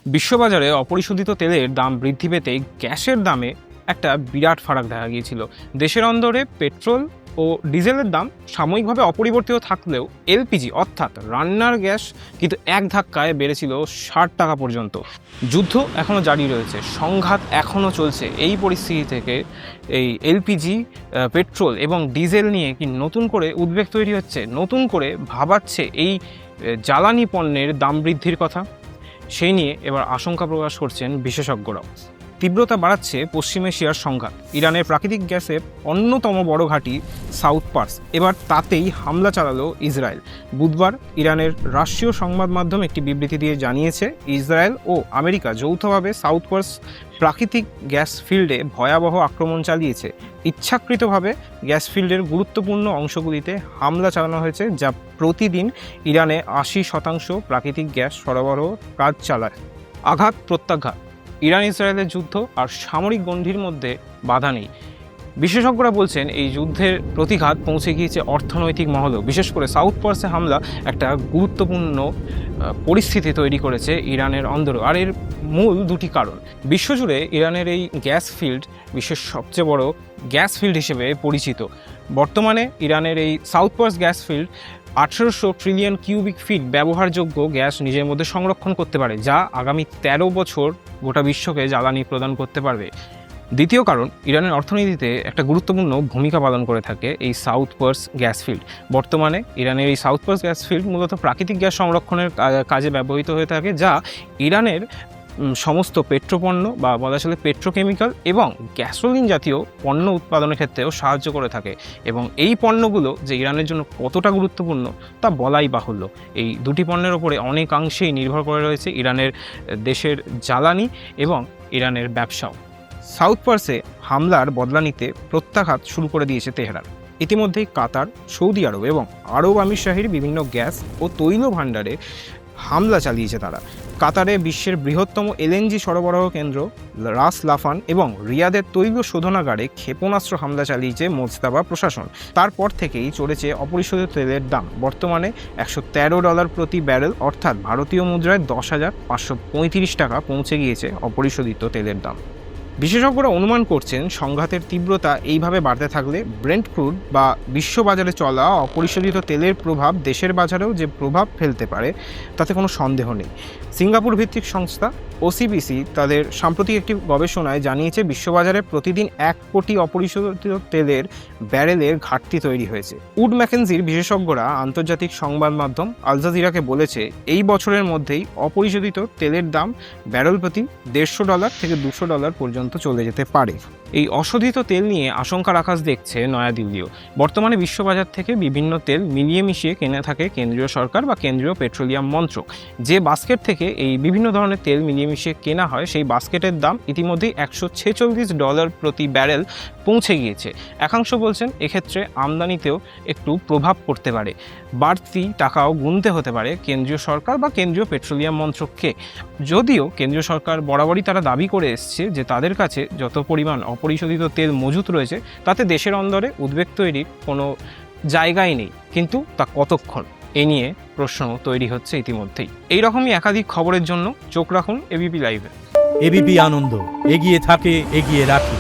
বিশ্ববাজারে অপরিশোধিত তেলের দাম বৃদ্ধি পেতে গ্যাসের দামে একটা বিরাট ফারাক দেখা গিয়েছিল। দেশের অন্দরে পেট্রোল ও ডিজেলের দাম সাময়িকভাবে অপরিবর্তিত থাকলেও এলপিজি অর্থাৎ রান্নার গ্যাস কিন্তু এক ধাক্কায় বেড়েছিল 60 টাকা পর্যন্ত। যুদ্ধ এখনও জারি রয়েছে, সংঘাত এখনও চলছে। এই পরিস্থিতি থেকে এই এলপিজি, পেট্রোল এবং ডিজেল নিয়ে কি নতুন করে উদ্বেগ তৈরি হচ্ছে, নতুন করে ভাবাচ্ছে এই জ্বালানি পণ্যের দাম বৃদ্ধির কথা। সেই নিয়ে এবার আশঙ্কা প্রকাশ করছেন বিশেষজ্ঞরাও। তীব্রতা বাড়াচ্ছে পশ্চিম এশিয়ার সংঘাত। ইরানের প্রাকৃতিক গ্যাসের অন্যতম বড় ঘাঁটি সাউথ পার্স, এবার তাতেই হামলা চালালো ইসরায়েল। বুধবার ইরানের রাষ্ট্রীয় সংবাদ মাধ্যম একটি বিবৃতি দিয়ে জানিয়েছে, ইসরায়েল ও আমেরিকা যৌথভাবে সাউথ পার্স প্রাকৃতিক গ্যাস ফিল্ডে ভয়াবহ আক্রমণ চালিয়েছে। ইচ্ছাকৃতভাবে গ্যাস ফিল্ডের গুরুত্বপূর্ণ অংশগুলিতে হামলা চালানো হয়েছে, যা প্রতিদিন ইরানে 80% প্রাকৃতিক গ্যাস সরবরাহ কাজ চালায়। আঘাত প্রত্যাঘাত, ইরান ইসরায়েলের যুদ্ধ আর সামরিক গণ্ডির মধ্যে বাধা নেই। বিশেষজ্ঞরা বলছেন এই যুদ্ধের প্রতিঘাত পৌঁছে গিয়েছে অর্থনৈতিক মহলেও। বিশেষ করে সাউথ পার্সে হামলা একটা গুরুত্বপূর্ণ পরিস্থিতি তৈরি করেছে ইরানের অন্দরে। আর এর মূল দুটি কারণ। বিশ্বজুড়ে ইরানের এই গ্যাস ফিল্ড বিশ্বের সবচেয়ে বড় গ্যাস ফিল্ড হিসেবে পরিচিত। বর্তমানে ইরানের এই South Pars gas field 1800 trillion cubic feet ব্যবহারযোগ্য গ্যাস নিজের মধ্যে সংরক্ষণ করতে পারে, যা আগামী 13 বছর গোটা বিশ্বকে জ্বালানি প্রদান করতে পারবে। দ্বিতীয় কারণ, ইরানের অর্থনীতিতে একটা গুরুত্বপূর্ণ ভূমিকা পালন করে থাকে এই সাউথ পার্স গ্যাস ফিল্ড। বর্তমানে ইরানের এই সাউথ পার্স গ্যাস ফিল্ড মূলত প্রাকৃতিক গ্যাস সংরক্ষণের কাজে ব্যবহৃত হয়ে থাকে, যা ইরানের সমস্ত পেট্রোপণ্য বা বলা চলে পেট্রোকেমিক্যাল এবং গ্যাসোলিন জাতীয় পণ্য উৎপাদনের ক্ষেত্রেও সাহায্য করে থাকে। এবং এই পণ্যগুলো যে ইরানের জন্য কতটা গুরুত্বপূর্ণ তা বলাই বাহুল্য। এই দুটি পণ্যের ওপরে অনেকাংশেই নির্ভর করে রয়েছে ইরানের দেশের জ্বালানি এবং ইরানের ব্যবসাও। সাউথ পার্সে হামলার বদলা নিতে প্রত্যাঘাত শুরু করে দিয়েছে তেহরান। ইতিমধ্যেই কাতার, সৌদি আরব এবং আরব আমিরশাহীর বিভিন্ন গ্যাস ও তৈল ভাণ্ডারে হামলা চালিয়েছে তারা। কাতারে বিশ্বের বৃহত্তম এলএনজি সরবরাহ কেন্দ্র রাস লাফান এবং রিয়াদের তৈল শোধনাগারে ক্ষেপণাস্ত্র হামলা চালিয়েছে মোজতাবা প্রশাসন। তারপর থেকেই চড়েছে অপরিশোধিত তেলের দাম। বর্তমানে $113 প্রতি ব্যারেল, অর্থাৎ ভারতীয় মুদ্রায় 10,535 টাকা পৌঁছে গিয়েছে অপরিশোধিত তেলের দাম। বিশেষজ্ঞরা অনুমান করছেন, সংঘাতের তীব্রতা এইভাবে বাড়তে থাকলে ব্রেন্ট ক্রুড বা বিশ্ববাজারে চলা অপরিশোধিত তেলের প্রভাব দেশের বাজারেও যে প্রভাব ফেলতে পারে তাতে কোনো সন্দেহ নেই। সিঙ্গাপুর ভিত্তিক সংস্থা ওসিবিসি তাদের সাম্প্রতিক একটি গবেষণায় জানিয়েছে, বিশ্ববাজারে প্রতিদিন 1 কোটি অপরিশোধিত তেলের ব্যারেলের ঘাটতি তৈরি হয়েছে। উড ম্যাকেনজির বিশেষজ্ঞরা আন্তর্জাতিক সংবাদ মাধ্যম আল জাজিরাকে বলেছে, এই বছরের মধ্যেই অপরিশোধিত তেলের দাম ব্যারেল প্রতি $150 থেকে $200 পর্যন্ত চলে যেতে পারে। এই অশোধিত তেল নিয়ে আশঙ্কার আকাশ দেখছে নয়াদিল্লিও। বর্তমানে বিশ্ববাজার থেকে বিভিন্ন তেল মিলিয়ে মিশিয়ে কেনে থাকে কেন্দ্রীয় সরকার বা কেন্দ্রীয় পেট্রোলিয়াম মন্ত্রক। যে বাস্কেট থেকে এই বিভিন্ন ধরনের তেল মিলিয়ে মিশিয়ে কেনা হয়, সেই বাস্কেটের দাম ইতিমধ্যেই $146 প্রতি ব্যারেল পৌঁছে গিয়েছে। একাংশ বলছেন এক্ষেত্রে আমদানিতেও একটু প্রভাব পড়তে পারে, বাড়তি টাকাও গুনতে হতে পারে কেন্দ্রীয় সরকার বা কেন্দ্রীয় পেট্রোলিয়াম মন্ত্রককে। যদিও কেন্দ্রীয় সরকার বরাবরই তারা দাবি করে এসছে যে তাদের কাছে যত পরিমাণ অপরিশোধিত তেল মজুত রয়েছে তাতে দেশের অন্দরে উদ্বেগ তৈরির কোনো জায়গাই নেই, কিন্তু তা কতক্ষণ এ নিয়ে প্রশ্ন তৈরি হচ্ছে ইতিমধ্যেই। এইরকমই একাধিক খবরের জন্য চোখ রাখুন এবিপি লাইভে। এবিপি আনন্দ, এগিয়ে থাকে, এগিয়ে রাখে।